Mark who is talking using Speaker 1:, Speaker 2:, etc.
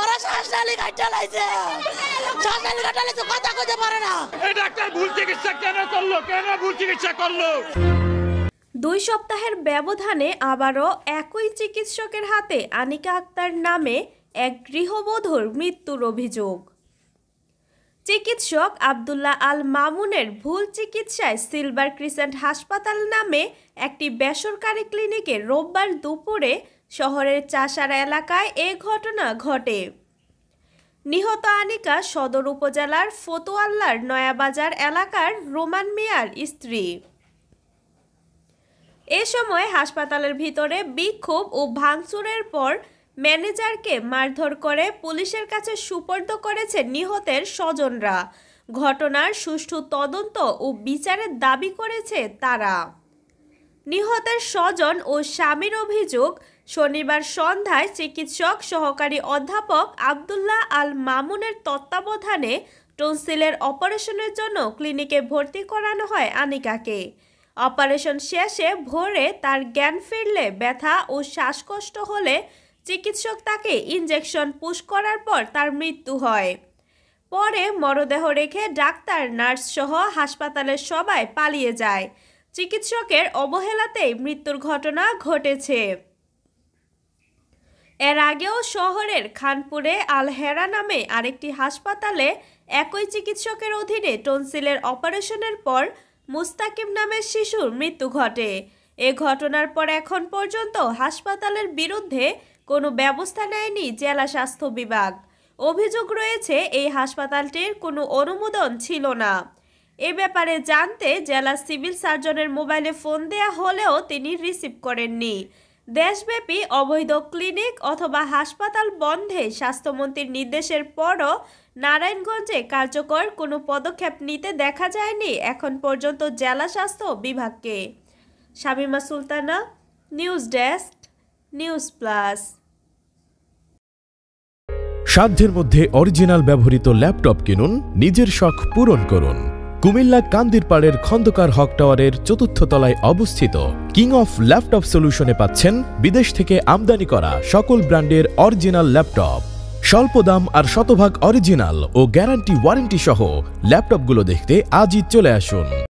Speaker 1: ওরা শ্বাসনালী কাটা লাইছে, শ্বাসনালী কাটা লাইছে, কথা কইতে পারে না।
Speaker 2: এই ডাক্তার ভুল চিকিৎসা কেন করলো? কেন ভুল চিকিৎসা করলো?
Speaker 3: 2 সপ্তাহের ব্যবধানে আবারও একই চিকিৎসকের হাতে আনিকা আক্তার নামে এক গৃহবধূর মৃত্যুর অভিযোগ। চিকিৎসক আব্দুল্লাহ আল মামুনের ভুল চিকিৎসায় সিলভার ক্রিসেন্ট হাসপাতাল নামে একটি বেসরকারি ক্লিনিকে রোববার দুপুরে শহরের চাষারা এলাকায় এ ঘটনা ঘটে। নিহত আনিকা সদর উপজেলার ফতুয়াল্লার নয়াবাজার এলাকার রোমান মিয়ার স্ত্রী। এ সময় হাসপাতালের ভিতরে বিক্ষোভ ও ভাঙচুরের পর ম্যানেজারকে মারধর করে পুলিশের কাছে সুপর্দ করেছে নিহতের স্বজনরা। ঘটনার সুষ্ঠু তদন্ত ও বিচারের দাবি করেছে তারা। নিহতের স্বজন ও স্বামীর অভিযোগ, শনিবার সন্ধ্যায় চিকিৎসক সহকারী অধ্যাপক আব্দুল্লাহ আল মামুনের তত্ত্বাবধানে টনসিলের অপারেশনের জন্য ক্লিনিকে ভর্তি করানো হয় আনিকাকে। অপারেশন শেষে ভোরে তার জ্ঞান ফিরলে ব্যথা ও শ্বাসকষ্ট হলে চিকিৎসক তাকে ইনজেকশন পুশ করার পর তার মৃত্যু হয়। পরে মরদেহ রেখে ডাক্তার, নার্স সহ হাসপাতালের সবাই পালিয়ে যায়। চিকিৎসকের অবহেলাতেই মৃত্যুর ঘটনা ঘটেছে। এর আগেও শহরের খানপুরে আল হেরা নামে আরেকটি হাসপাতালে একই চিকিৎসকের অধীনে টনসিলের অপারেশনের পর মুস্তাকিম নামের শিশুর মৃত্যু ঘটে। এ ঘটনার পর এখন পর্যন্ত হাসপাতালের বিরুদ্ধে কোনো ব্যবস্থা নেয়নি জেলা স্বাস্থ্য বিভাগ। অভিযোগ রয়েছে এই হাসপাতালটির কোনো অনুমোদন ছিল না। এ ব্যাপারে জানতে জেলা সিভিল সার্জনের মোবাইলে ফোন দেয়া হলেও তিনি রিসিভ করেননি। দেশব্যাপী অবৈধ ক্লিনিক অথবা হাসপাতাল বন্ধে স্বাস্থ্যমন্ত্রীর নির্দেশের পরও নারায়ণগঞ্জে কার্যকর কোনো পদক্ষেপ নিতে দেখা যায়নি এখন পর্যন্ত জেলা স্বাস্থ্য বিভাগকে। Shamima Sultana, news desk, news plus.
Speaker 4: সাধ্যের মধ্যে অরিজিনাল ব্যবহৃত ল্যাপটপ কিনুন, নিজের শখ পূরণ করুন। কুমিল্লা কান্দিরপাড়ের খন্দকার হক টাওয়ারের ৪র্থ তলায় অবস্থিত কিং অফ ল্যাপটপ সলিউশনে পাচ্ছেন বিদেশ থেকে আমদানি করা সকল ব্র্যান্ডের অরিজিনাল ল্যাপটপ। স্বল্প দাম আর শতভাগ অরিজিনাল ও গ্যারান্টি ওয়ারেন্টি সহ ল্যাপটপগুলো দেখতে আজই চলে আসুন।